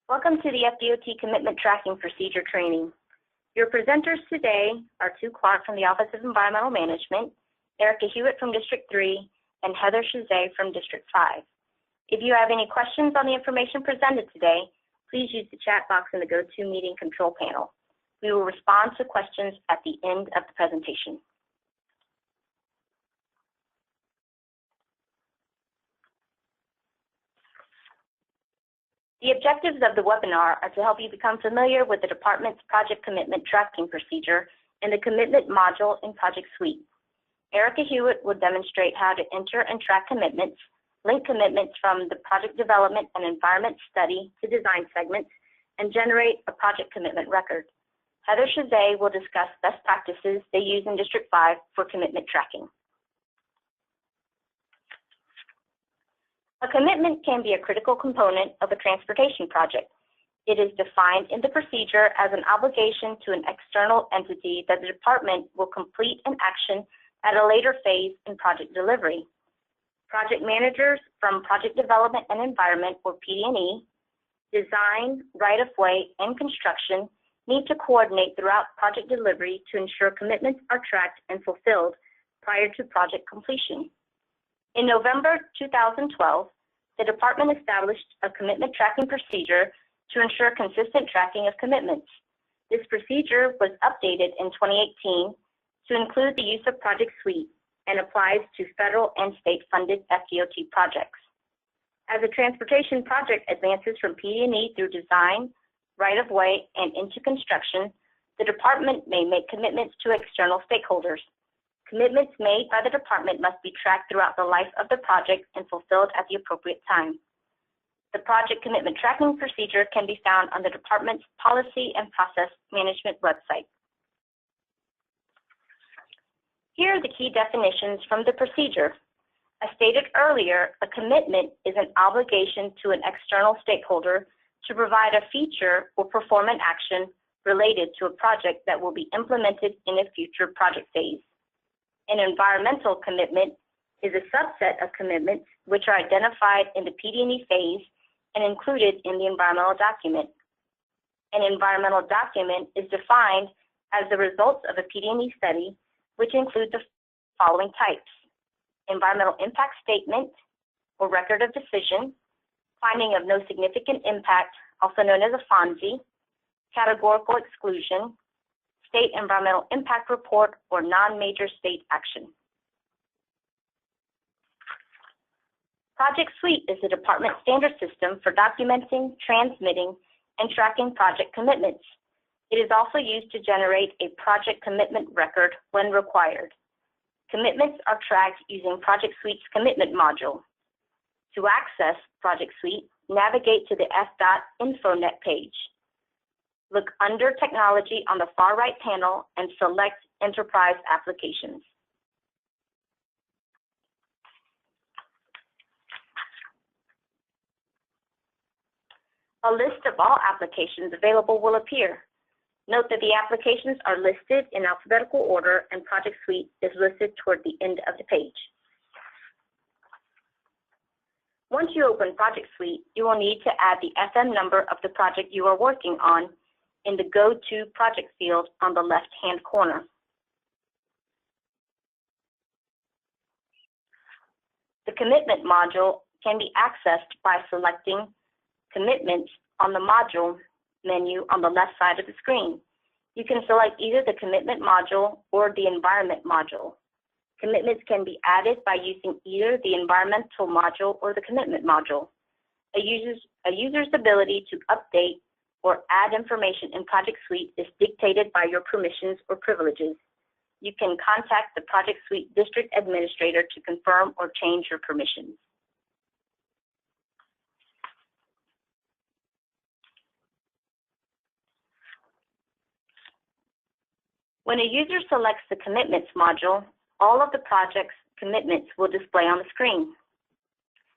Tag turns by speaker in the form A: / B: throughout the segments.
A: Welcome to the FDOT Commitment Tracking Procedure Training. Your presenters today are Sue Clark from the Office of Environmental Management, Erica Hewitt from District 3, and Heather Chazet from District 5. If you have any questions on the information presented today, please use the chat box in the GoToMeeting control panel. We will respond to questions at the end of the presentation. The objectives of the webinar are to help you become familiar with the Department's Project Commitment Tracking Procedure and the Commitment Module in Project Suite. Erica Hewitt will demonstrate how to enter and track commitments, link commitments from the Project Development and Environment Study to design segments, and generate a project commitment record. Heather Chazet will discuss best practices they use in District 5 for commitment tracking. A commitment can be a critical component of a transportation project. It is defined in the procedure as an obligation to an external entity that the department will complete an action at a later phase in project delivery. Project managers from Project Development and Environment, or PD&E, design, right-of-way, and construction need to coordinate throughout project delivery to ensure commitments are tracked and fulfilled prior to project completion. In November 2012, the department established a commitment tracking procedure to ensure consistent tracking of commitments. This procedure was updated in 2018 to include the use of Project Suite and applies to federal and state-funded FDOT projects. As a transportation project advances from PD&E through design, right-of-way, and into construction, the department may make commitments to external stakeholders. Commitments made by the department must be tracked throughout the life of the project and fulfilled at the appropriate time. The project commitment tracking procedure can be found on the department's Policy and Process Management website. Here are the key definitions from the procedure. As stated earlier, a commitment is an obligation to an external stakeholder to provide a feature or perform an action related to a project that will be implemented in a future project phase. An environmental commitment is a subset of commitments which are identified in the PD&E phase and included in the environmental document. An environmental document is defined as the results of a PD&E study, which include the following types: environmental impact statement or record of decision, finding of no significant impact, also known as a FONSI, categorical exclusion, State Environmental Impact Report, or non-major state action. Project Suite is the department standard system for documenting, transmitting, and tracking project commitments. It is also used to generate a project commitment record when required. Commitments are tracked using Project Suite's commitment module. To access Project Suite, navigate to the FDOT InfoNet page. Look under Technology on the far right panel and select Enterprise Applications. A list of all applications available will appear. Note that the applications are listed in alphabetical order and Project Suite is listed toward the end of the page. Once you open Project Suite, you will need to add the FM number of the project you are working on in the Go To Project field on the left-hand corner. The commitment module can be accessed by selecting Commitments on the module menu on the left side of the screen. You can select either the commitment module or the environment module. Commitments can be added by using either the environmental module or the commitment module. A user's ability to update or add information in Project Suite is dictated by your permissions or privileges. You can contact the Project Suite District Administrator to confirm or change your permissions. When a user selects the Commitments module, all of the project's commitments will display on the screen.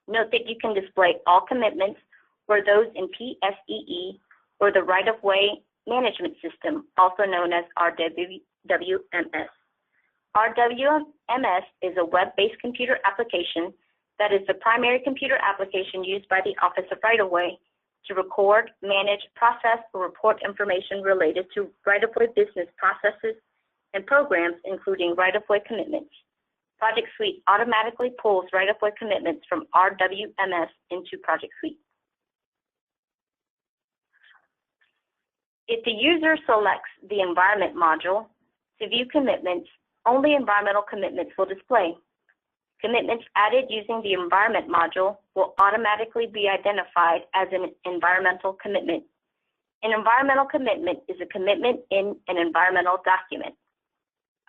A: Note that you can display all commitments or those in PSEE or the Right-of-Way Management System, also known as RWMS. RWMS is a web-based computer application that is the primary computer application used by the Office of Right-of-Way to record, manage, process, or report information related to right-of-way business processes and programs, including right-of-way commitments. Project Suite automatically pulls right-of-way commitments from RWMS into Project Suite. If the user selects the Environment module to view commitments, only environmental commitments will display. Commitments added using the Environment module will automatically be identified as an environmental commitment. An environmental commitment is a commitment in an environmental document.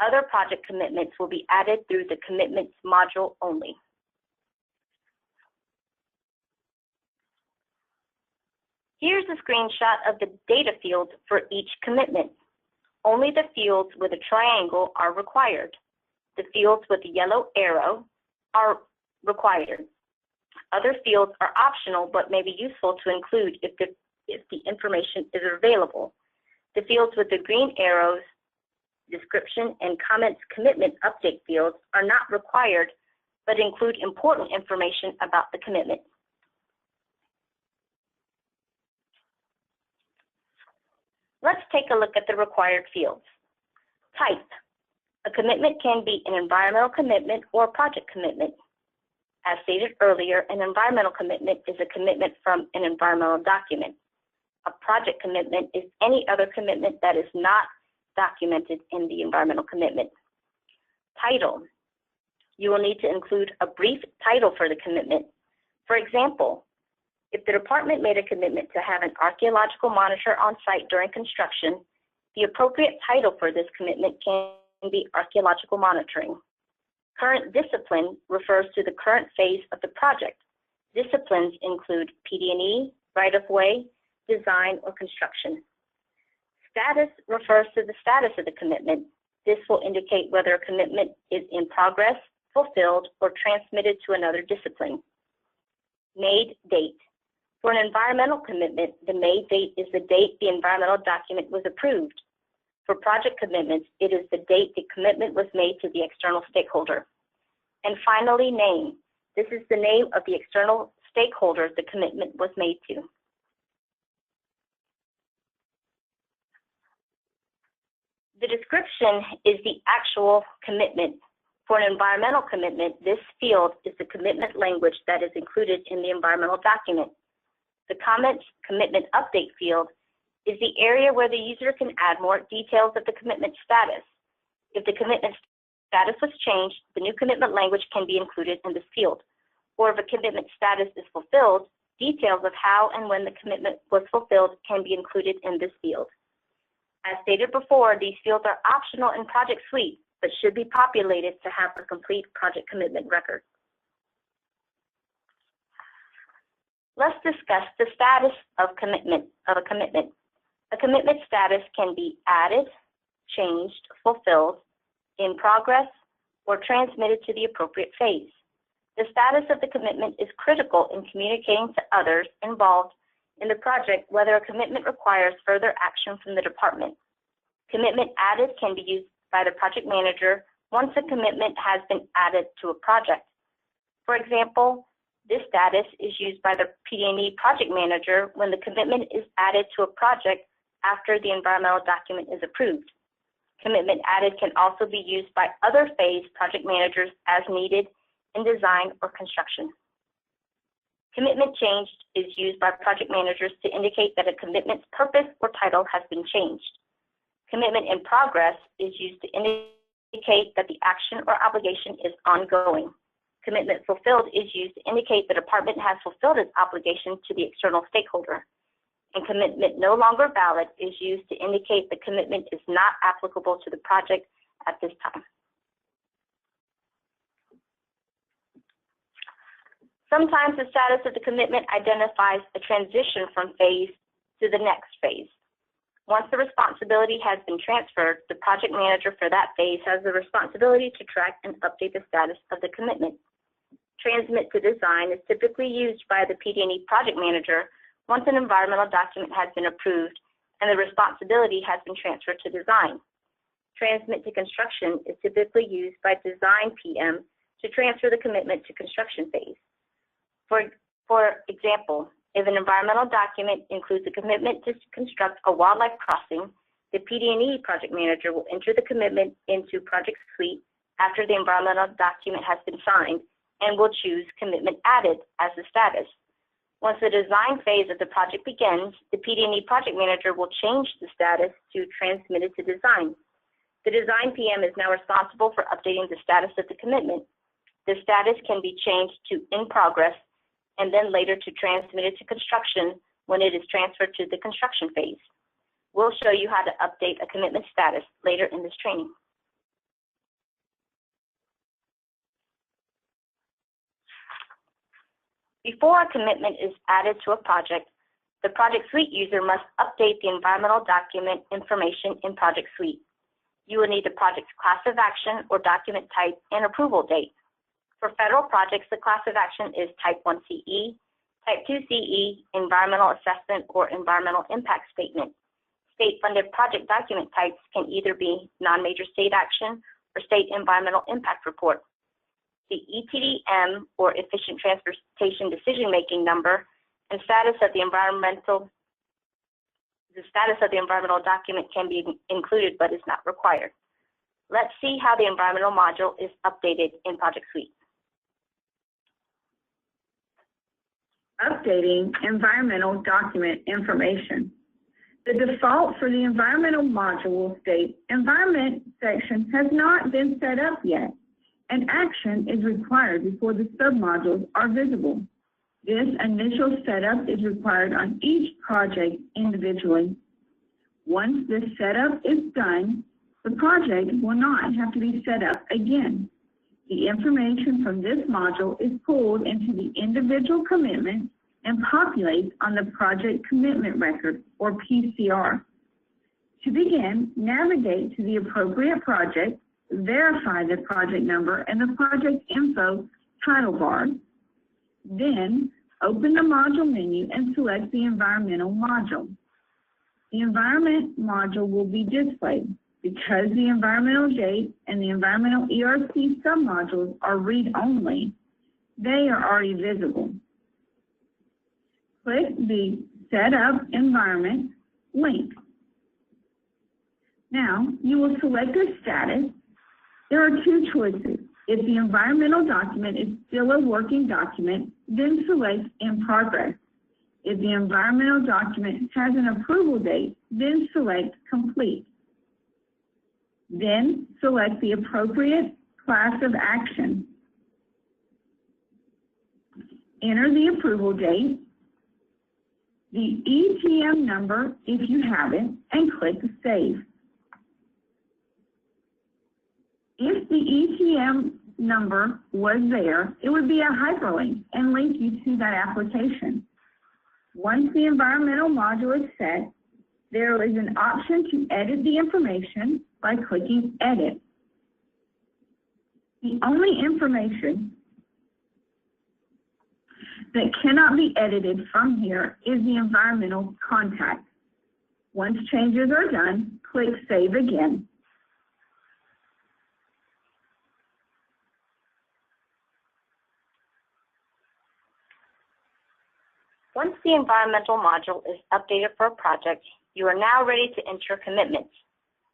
A: Other project commitments will be added through the Commitments module only. Here's a screenshot of the data fields for each commitment. Only the fields with a triangle are required. The fields with the yellow arrow are required. Other fields are optional but may be useful to include if the information is available. The fields with the green arrows, description, and comments commitment update fields are not required but include important information about the commitment. Let's take a look at the required fields. Type. A commitment can be an environmental commitment or project commitment. As stated earlier, an environmental commitment is a commitment from an environmental document. A project commitment is any other commitment that is not documented in the environmental commitment. Title. You will need to include a brief title for the commitment. For example, if the department made a commitment to have an archaeological monitor on site during construction, the appropriate title for this commitment can be archaeological monitoring. Current discipline refers to the current phase of the project. Disciplines include PD&E, right-of-way, design, or construction. Status refers to the status of the commitment. This will indicate whether a commitment is in progress, fulfilled, or transmitted to another discipline. Made date. For an environmental commitment, the made date is the date the environmental document was approved. For project commitments, it is the date the commitment was made to the external stakeholder. And finally, name. This is the name of the external stakeholder the commitment was made to. The description is the actual commitment. For an environmental commitment, this field is the commitment language that is included in the environmental document. The Comments Commitment Update field is the area where the user can add more details of the commitment status. If the commitment status was changed, the new commitment language can be included in this field. Or if a commitment status is fulfilled, details of how and when the commitment was fulfilled can be included in this field. As stated before, these fields are optional in Project Suite, but should be populated to have a complete project commitment record. Let's discuss the status of a commitment. A commitment status can be added, changed, fulfilled, in progress, or transmitted to the appropriate phase. The status of the commitment is critical in communicating to others involved in the project whether a commitment requires further action from the department. Commitment added can be used by the project manager once a commitment has been added to a project. For example, this status is used by the PD&E project manager when the commitment is added to a project after the environmental document is approved. Commitment added can also be used by other phase project managers as needed in design or construction. Commitment changed is used by project managers to indicate that a commitment's purpose or title has been changed. Commitment in progress is used to indicate that the action or obligation is ongoing. Commitment fulfilled is used to indicate the department has fulfilled its obligation to the external stakeholder. And commitment no longer valid is used to indicate the commitment is not applicable to the project at this time. Sometimes the status of the commitment identifies a transition from phase to the next phase. Once the responsibility has been transferred, the project manager for that phase has the responsibility to track and update the status of the commitment. Transmit to design is typically used by the PD&E project manager once an environmental document has been approved and the responsibility has been transferred to design. Transmit to construction is typically used by design PM to transfer the commitment to construction phase. For example, If an environmental document includes a commitment to construct a wildlife crossing, the PD&E project manager will enter the commitment into Project Suite after the environmental document has been signed and will choose Commitment Added as the status. Once the design phase of the project begins, the PD&E project manager will change the status to Transmitted to Design. The design PM is now responsible for updating the status of the commitment. The status can be changed to In Progress and then later to Transmitted to Construction when it is transferred to the construction phase. We'll show you how to update a commitment status later in this training. Before a commitment is added to a project, the Project Suite user must update the environmental document information in Project Suite. You will need the project's class of action or document type and approval date. For federal projects, the class of action is Type 1 CE, Type 2 CE, Environmental Assessment or Environmental Impact Statement. State-funded project document types can either be non-major state action or State Environmental Impact Report. The ETDM or Efficient Transportation Decision-Making Number and status of the environmental document can be included but is not required. Let's see how the environmental module is updated in Project Suite.
B: Updating environmental document information. The default for the environmental module will state, Environment section has not been set up yet, and action is required before the submodules are visible. This initial setup is required on each project individually. Once this setup is done, the project will not have to be set up again. The information from this module is pulled into the individual commitment and populates on the Project Commitment Record, or PCR. To begin, navigate to the appropriate project, verify the project number and the project info title bar. Then, open the module menu and select the environmental module. The environment module will be displayed. Because the environmental date and the environmental ERC submodules are read-only, they are already visible. Click the Set Up Environment link. Now, you will select a status. There are two choices. If the environmental document is still a working document, then select In Progress. If the environmental document has an approval date, then select Complete. Then select the appropriate class of action. Enter the approval date, the ETM number if you have it, and click Save. If the ETM number was there, it would be a hyperlink and link you to that application. Once the environmental module is set, there is an option to edit the information by clicking Edit. The only information that cannot be edited from here is the environmental contact. Once changes are done, click Save again.
A: Once the environmental module is updated for a project, you are now ready to enter commitments.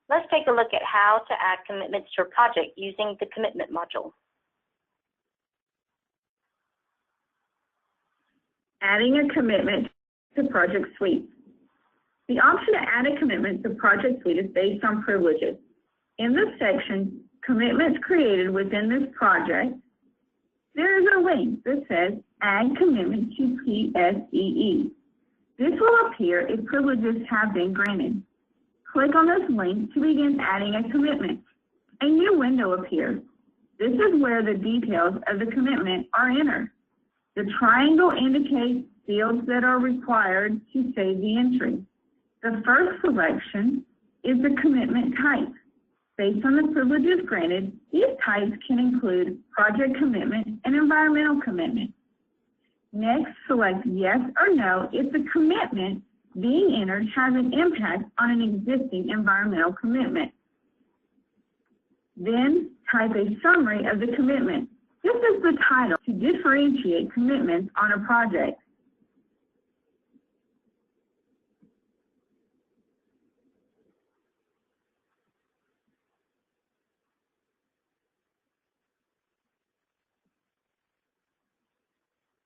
A: Let's take a look at how to add commitments to a project using the commitment module.
B: Adding a commitment to Project Suite. The option to add a commitment to Project Suite is based on privileges. In this section, Commitments Created Within This Project, there is a link that says Add Commitment to PSEE. This will appear if privileges have been granted. Click on this link to begin adding a commitment. A new window appears. This is where the details of the commitment are entered. The triangle indicates fields that are required to save the entry. The first selection is the commitment type. Based on the privileges granted, these types can include project commitment and environmental commitment. Next, select yes or no if the commitment being entered has an impact on an existing environmental commitment. Then, type a summary of the commitment. This is the title to differentiate commitments on a project.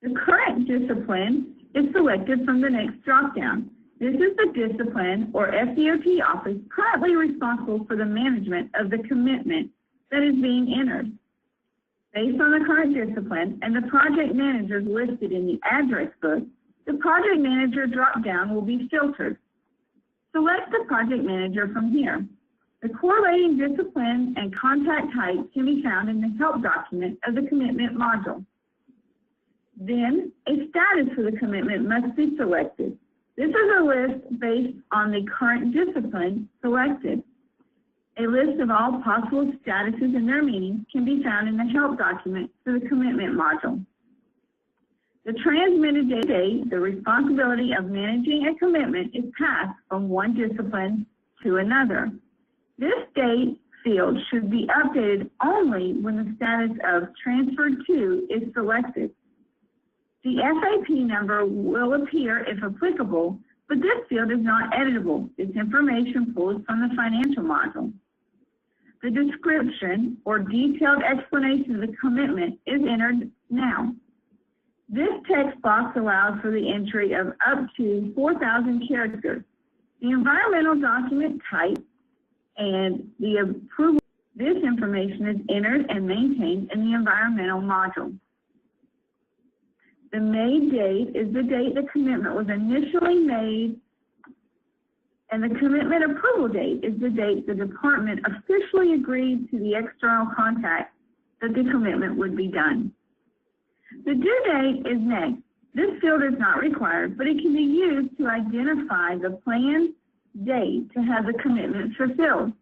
B: The current discipline is selected from the next dropdown. This is the discipline or FDOT office currently responsible for the management of the commitment that is being entered. Based on the current discipline and the project managers listed in the address book, the project manager dropdown will be filtered. Select the project manager from here. The correlating discipline and contact type can be found in the help document of the commitment module. Then, a status for the commitment must be selected. This is a list based on the current discipline selected. A list of all possible statuses and their meanings can be found in the help document for the commitment module. The transmitted date, the responsibility of managing a commitment, is passed from one discipline to another. This date field should be updated only when the status of transferred to is selected. The FAP number will appear if applicable, but this field is not editable. This information pulls from the financial module. The description or detailed explanation of the commitment is entered now. This text box allows for the entry of up to 4,000 characters. The environmental document type and the approval. This information is entered and maintained in the environmental module. The made date is the date the commitment was initially made, and the commitment approval date is the date the department officially agreed to the external contact that the commitment would be done. The due date is next. This field is not required, but it can be used to identify the planned date to have the commitment fulfilled.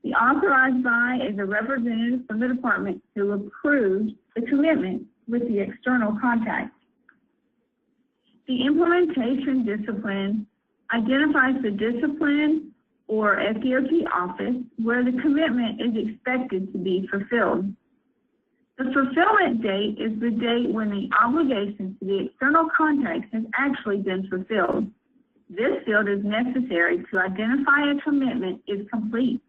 B: The authorized by is a representative from the department who approves the commitment with the external contact. The implementation discipline identifies the discipline or FDOT office where the commitment is expected to be fulfilled. The fulfillment date is the date when the obligation to the external contact has actually been fulfilled. This field is necessary to identify a commitment is complete.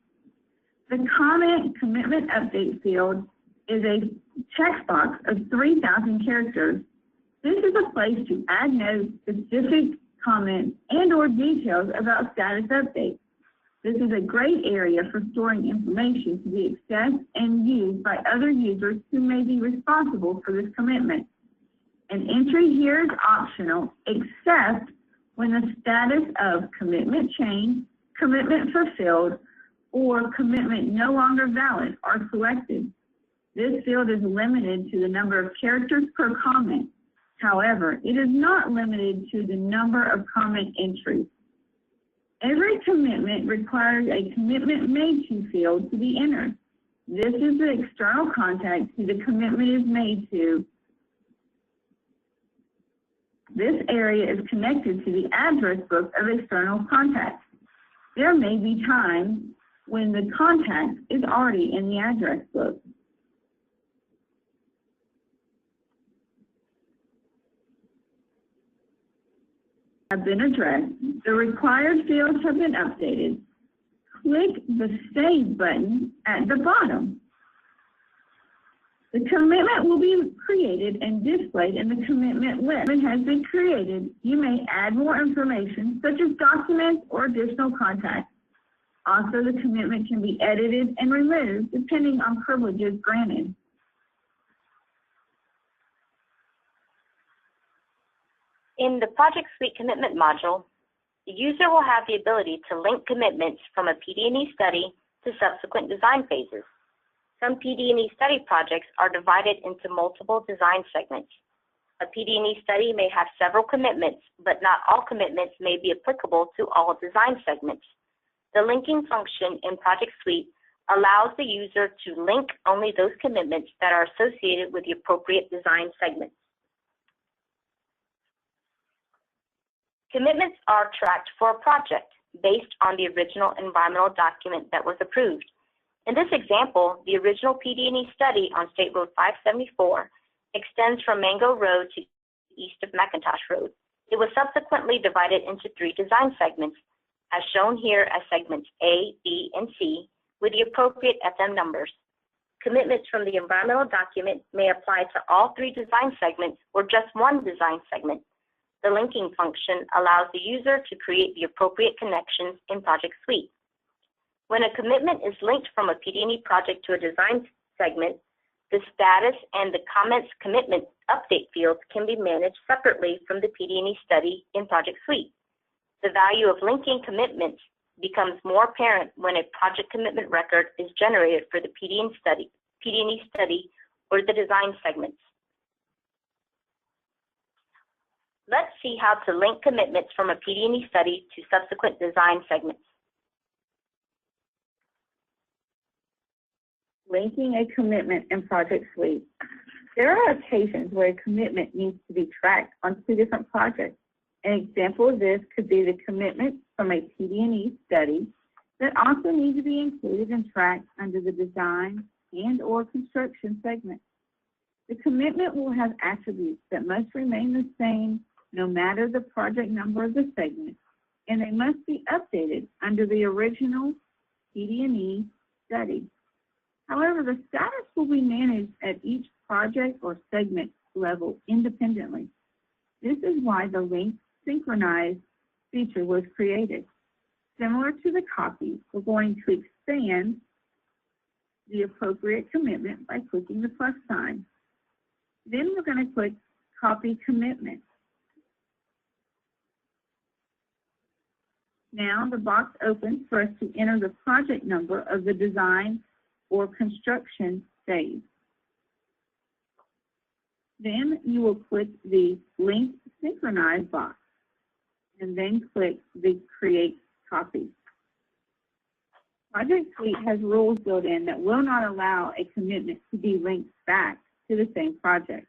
B: The comment commitment update field is a checkbox of 3,000 characters. This is a place to add notes, specific comments, and/or details about status updates. This is a great area for storing information to be accessed and used by other users who may be responsible for this commitment. An entry here is optional, except when the status of commitment changed, commitment fulfilled, or commitment no longer valid are selected. This field is limited to the number of characters per comment. However, it is not limited to the number of comment entries. Every commitment requires a commitment made to field to be entered. This is the external contact who the commitment is made to. This area is connected to the address book of external contacts. There may be times when the contact is already in the address book. Have been addressed. The required fields have been updated. Click the Save button at the bottom. The commitment will be created and displayed in the commitment list. When it has been created, you may add more information, such as documents or additional contacts. Also, the commitment can be edited and removed depending on privileges granted.
A: In the Project Suite Commitment module, the user will have the ability to link commitments from a PD&E study to subsequent design phases. Some PD&E study projects are divided into multiple design segments. A PD&E study may have several commitments, but not all commitments may be applicable to all design segments. The linking function in Project Suite allows the user to link only those commitments that are associated with the appropriate design segments. Commitments are tracked for a project based on the original environmental document that was approved. In this example, the original PD&E study on State Road 574 extends from Mango Road to east of McIntosh Road. It was subsequently divided into 3 design segments, as shown here as segments A, B, and C, with the appropriate FM numbers. Commitments from the environmental document may apply to all 3 design segments or just one design segment. The linking function allows the user to create the appropriate connections in Project Suite. When a commitment is linked from a PD&E project to a design segment, the status and the comments commitment update fields can be managed separately from the PD&E study in Project Suite. The value of linking commitments becomes more apparent when a project commitment record is generated for the PD&E study or the design segments. Let's see how to link commitments from a PD&E study to subsequent design segments.
B: Linking a commitment in Project Suite. There are occasions where a commitment needs to be tracked on 2 different projects. An example of this could be the commitment from a PD&E study that also need to be included and tracked under the design and/or construction segment. The commitment will have attributes that must remain the same no matter the project number of the segment, and they must be updated under the original PD&E study. However, the status will be managed at each project or segment level independently. This is why the link synchronize feature was created. Similar to the copy, we're going to expand the appropriate commitment by clicking the plus sign. Then we're going to click Copy Commitment. Now the box opens for us to enter the project number of the design or construction phase. Then you will click the Link Synchronize box and then click the Create Copy. Project Suite has rules built in that will not allow a commitment to be linked back to the same project.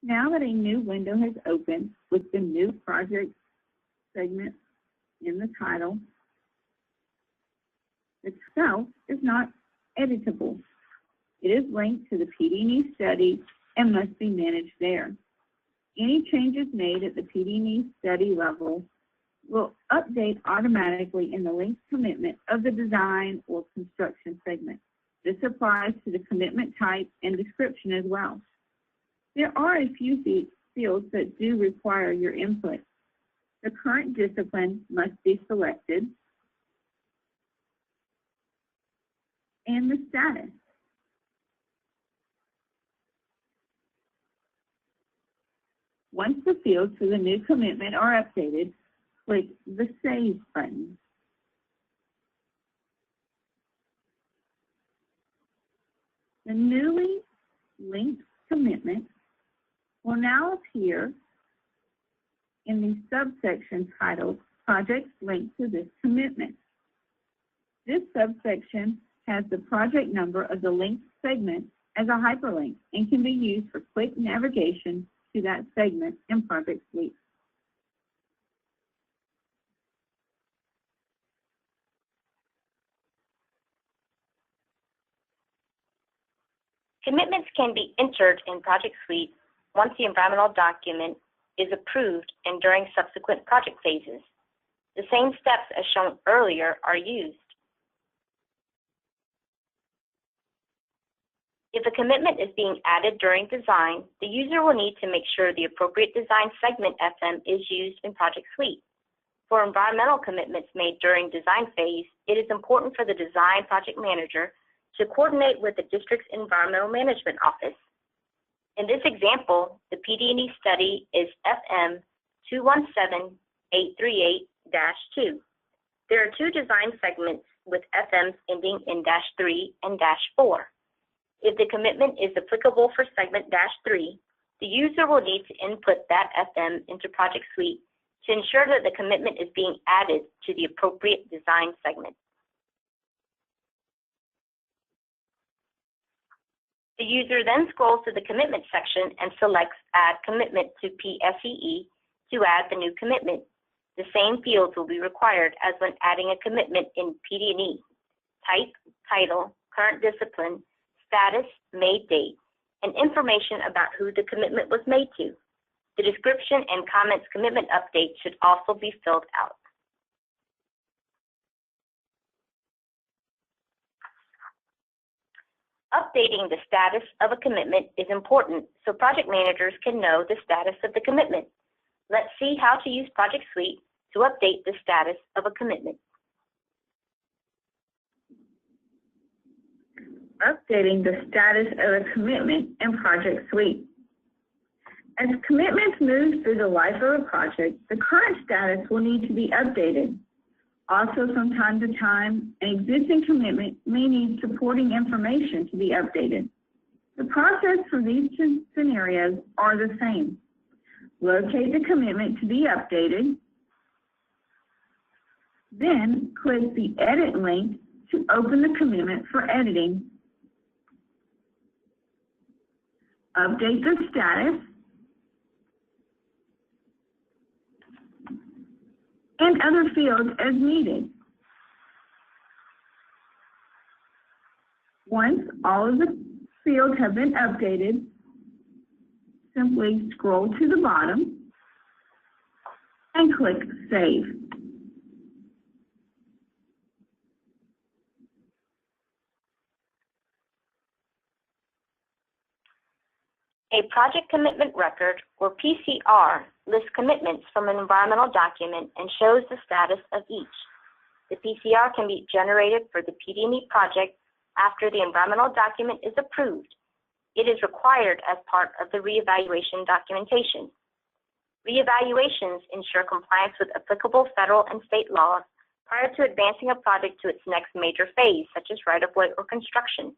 B: Now that a new window has opened with the new project segment in the title, itself is not editable. It is linked to the PD&E study and must be managed there. Any changes made at the PD&E study level will update automatically in the linked commitment of the design or construction segment. This applies to the commitment type and description as well. There are a few fields that do require your input. The current discipline must be selected, and the status. Once the fields for the new commitment are updated, click the Save button. The newly linked commitment will now appear in the subsection titled Projects Linked to this Commitment. This subsection has the project number of the linked segment as a hyperlink and can be used for quick navigation to that segment in Project Suite.
A: Commitments can be entered in Project Suite once the environmental document is approved and during subsequent project phases. The same steps as shown earlier are used. If a commitment is being added during design, the user will need to make sure the appropriate design segment FM is used in Project Suite. For environmental commitments made during design phase, it is important for the design project manager to coordinate with the district's environmental management office. In this example, the PD&E study is FM 217838-2. There are 2 design segments with FMs ending in -3 and -4. If the commitment is applicable for segment -3, the user will need to input that FM into Project Suite to ensure that the commitment is being added to the appropriate design segment. The user then scrolls to the commitment section and selects Add Commitment to PSEE to add the new commitment. The same fields will be required as when adding a commitment in PD&E: type, title, current discipline, status, made date, and information about who the commitment was made to. The description and comments commitment update should also be filled out. Updating the status of a commitment is important so project managers can know the status of the commitment. Let's see how to use Project Suite to update the status of a commitment.
B: Updating the status of a commitment in Project Suite. As commitments move through the life of a project, the current status will need to be updated. Also, from time to time, an existing commitment may need supporting information to be updated. The process for these two scenarios are the same. Locate the commitment to be updated, then click the Edit link to open the commitment for editing. Update the status, and other fields as needed. Once all of the fields have been updated, simply scroll to the bottom and click Save.
A: A project commitment record, or PCR, lists commitments from an environmental document and shows the status of each. The PCR can be generated for the PD&E project after the environmental document is approved. It is required as part of the reevaluation documentation. Reevaluations ensure compliance with applicable federal and state laws prior to advancing a project to its next major phase, such as right-of-way or construction.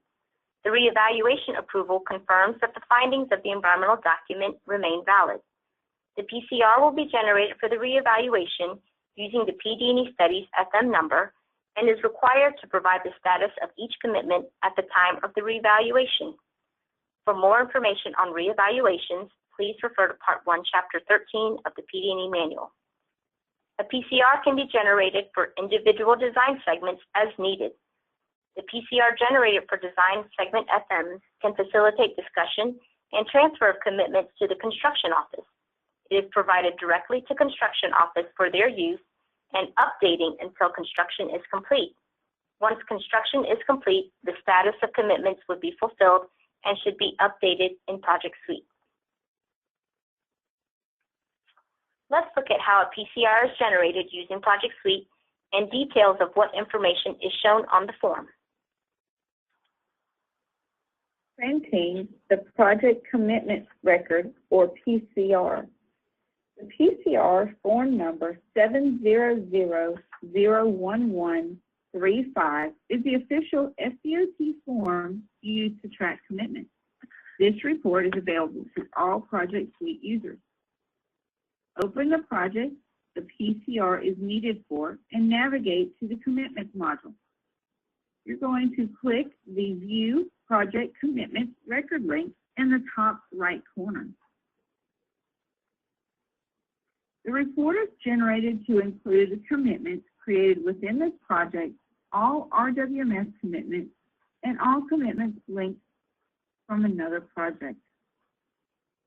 A: The reevaluation approval confirms that the findings of the environmental document remain valid. The PCR will be generated for the reevaluation using the PD&E Studies FM number and is required to provide the status of each commitment at the time of the reevaluation. For more information on reevaluations, please refer to Part 1, Chapter 13 of the PD&E Manual. A PCR can be generated for individual design segments as needed. The PCR generated for design segment FMs can facilitate discussion and transfer of commitments to the construction office. It is provided directly to construction office for their use and updating until construction is complete. Once construction is complete, the status of commitments would be fulfilled and should be updated in Project Suite. Let's look at how a PCR is generated using Project Suite and details of what information is shown on the form.
B: Printing the Project Commitment Record, or PCR. The PCR form number 700-01135 is the official FDOT form used to track commitments. This report is available to all Project Suite users. Open the project the PCR is needed for and navigate to the Commitments module. You're going to click the View Project Commitments Record link in the top right corner. The report is generated to include the commitments created within this project, all RWMS commitments, and all commitments linked from another project.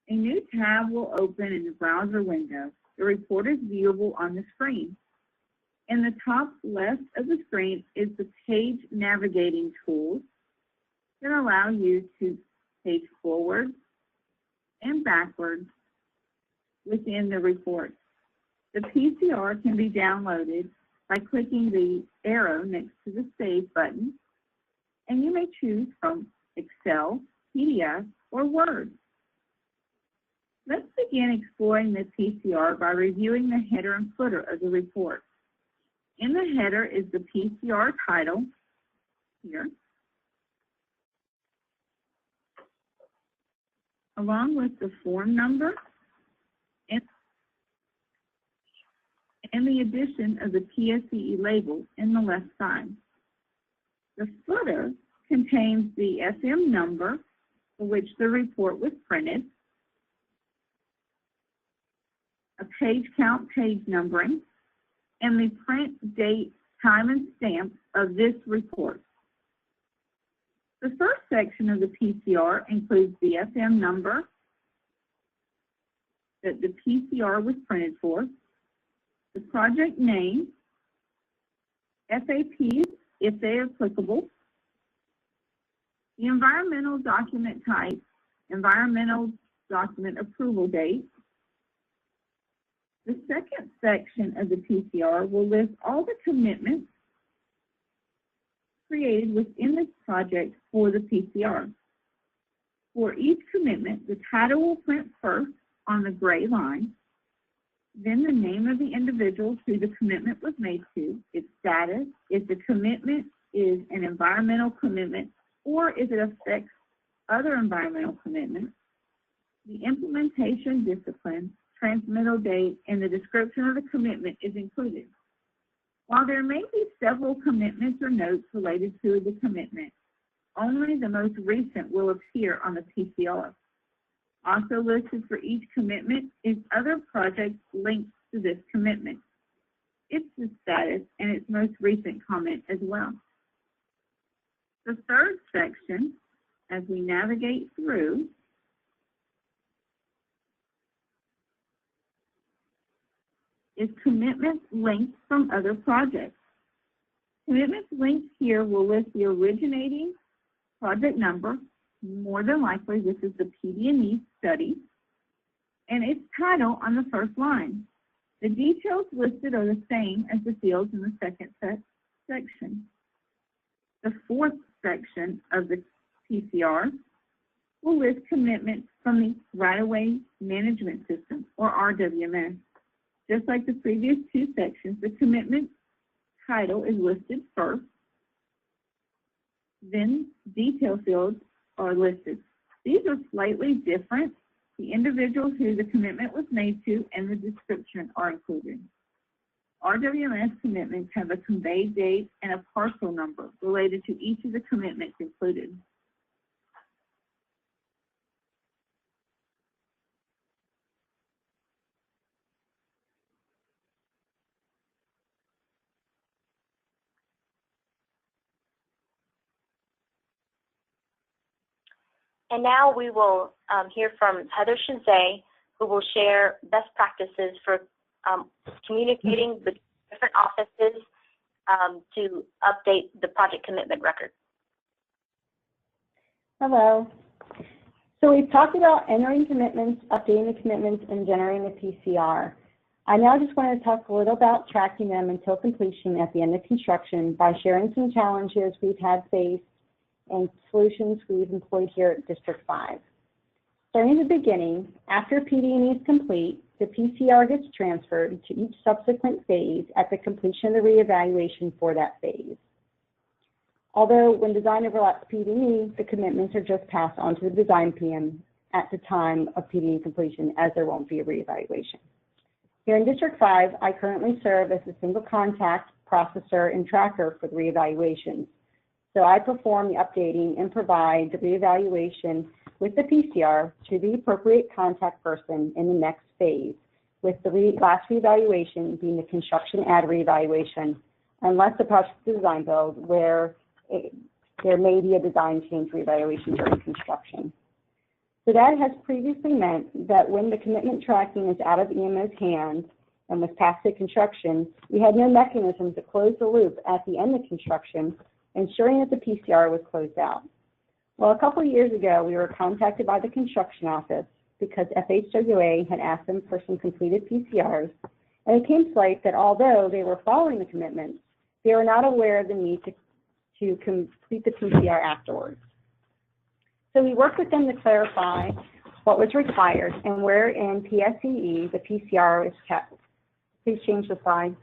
B: A new tab will open in the browser window. The report is viewable on the screen. In the top left of the screen is the page navigating tools that allow you to page forward and backwards within the report. The PCR can be downloaded by clicking the arrow next to the Save button, and you may choose from Excel, PDF, or Word. Let's begin exploring the PCR by reviewing the header and footer of the report. In the header is the PCR title here, along with the form number and the addition of the PSEE label in the left side. The footer contains the FM number for which the report was printed, a page count page numbering, and the print date, time, and stamp of this report. The first section of the PCR includes the FM number that the PCR was printed for, the project name, FAPs, if they are applicable, The environmental document type, environmental document approval date. The second section of the PCR will list all the commitments created within this project for the PCR. For each commitment, the title will print first on the gray line, then the name of the individual who the commitment was made to, its status, if the commitment is an environmental commitment or if it affects other environmental commitments, the implementation discipline, transmittal date, and the description of the commitment is included. While there may be several commitments or notes related to the commitment, only the most recent will appear on the PCR. Also listed for each commitment is other projects linked to this commitment, its status, and its most recent comment as well. The third section, as we navigate through, is commitments linked from other projects. Commitments linked here will list the originating project number, more than likely this is the PD&E study, and its title on the first line. The details listed are the same as the fields in the second section. The fourth section of the PCR will list commitments from the Right-of-Way Management System, or RWMS. Just like the previous two sections, the commitment title is listed first, then detail fields are listed. These are slightly different. The individual who the commitment was made to and the description are included. RWMS commitments have a conveyed date and a parcel number related to each of the commitments included.
A: And now we will hear from Heather Shazay, who will share best practices for communicating with different offices to update the project commitment record.
C: Hello. So we've talked about entering commitments, updating the commitments, and generating the PCR. I now just want to talk a little about tracking them until completion at the end of construction by sharing some challenges we've had faced and solutions we've employed here at District 5. Starting at the beginning, after PD&E is complete, the PCR gets transferred to each subsequent phase at the completion of the reevaluation for that phase. Although when design overlaps PD&E, the commitments are just passed on to the design PM at the time of PD&E completion, as there won't be a reevaluation. Here in District 5, I currently serve as the single contact processor and tracker for the reevaluations. So I perform the updating and provide the reevaluation with the PCR to the appropriate contact person in the next phase, with the last reevaluation being the construction add reevaluation, unless the project is design build, where there may be a design change reevaluation during construction. So that has previously meant that when the commitment tracking is out of EMO's hands and was passed to construction, we had no mechanism to close the loop at the end of construction, ensuring that the PCR was closed out. Well, a couple of years ago, we were contacted by the construction office because FHWA had asked them for some completed PCRs, and it came to light that although they were following the commitments, they were not aware of the need to complete the PCR afterwards. So we worked with them to clarify what was required and where in PSEE the PCR is kept. Please change the slide.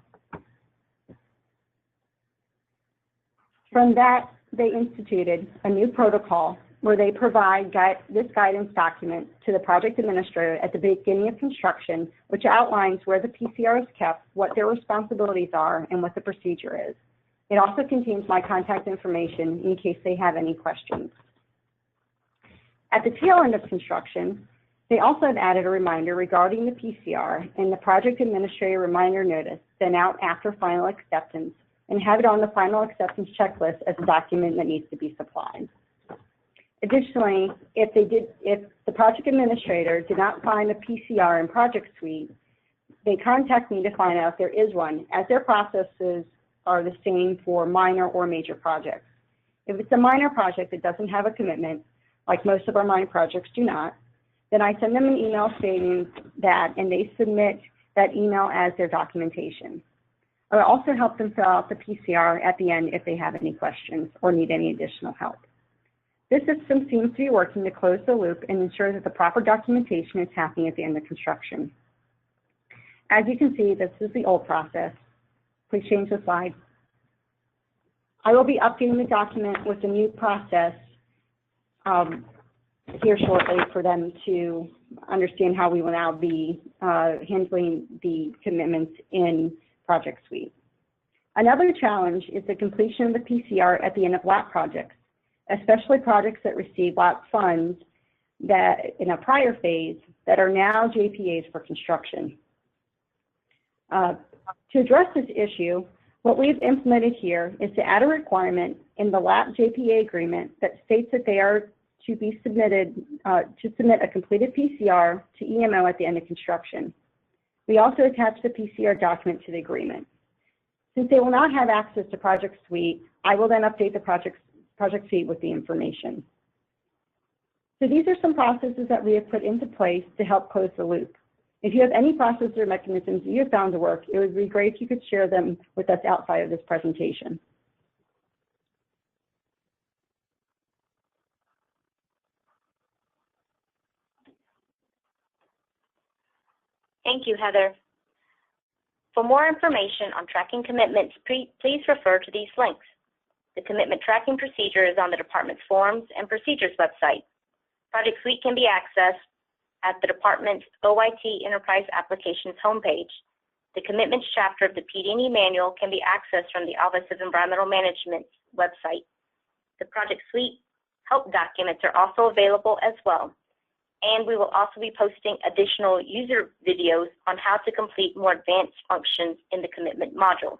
C: From that, they instituted a new protocol where they provide this guidance document to the project administrator at the beginning of construction, which outlines where the PCR is kept, what their responsibilities are, and what the procedure is. It also contains my contact information in case they have any questions. At the tail end of construction, they also have added a reminder regarding the PCR and the project administrator reminder notice sent out after final acceptance, and have it on the final acceptance checklist as a document that needs to be supplied. Additionally, if the project administrator did not find a PCR in Project Suite, they contact me to find out if there is one, as their processes are the same for minor or major projects. If it's a minor project that doesn't have a commitment, like most of our minor projects do not, then I send them an email stating that, and they submit that email as their documentation. I will also help them fill out the PCR at the end if they have any questions or need any additional help. This system seems to be working to close the loop and ensure that the proper documentation is happening at the end of construction. As you can see, this is the old process. Please change the slide. I will be updating the document with the new process here shortly for them to understand how we will now be handling the commitments in Project Suite. Another challenge is the completion of the PCR at the end of LAP projects, especially projects that receive LAP funds that in a prior phase that are now JPAs for construction. To address this issue, what we've implemented here is to add a requirement in the LAP JPA agreement that states that they are to be submitted, to submit a completed PCR to EMO at the end of construction. We also attach the PCR document to the agreement. Since they will not have access to Project Suite, I will then update the Project Suite with the information. So these are some processes that we have put into place to help close the loop. If you have any processes or mechanisms you have found to work, it would be great if you could share them with us outside of this presentation.
A: Thank you, Heather. For more information on tracking commitments, please refer to these links. The commitment tracking procedure is on the department's Forms and Procedures website. Project Suite can be accessed at the department's OIT Enterprise Applications homepage. The commitments chapter of the PD&E manual can be accessed from the Office of Environmental Management's website. The Project Suite help documents are also available as well. And we will also be posting additional user videos on how to complete more advanced functions in the commitment module.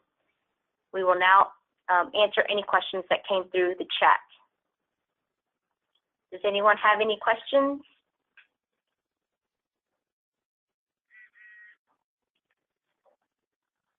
A: We will now answer any questions that came through the chat. Does anyone have any questions?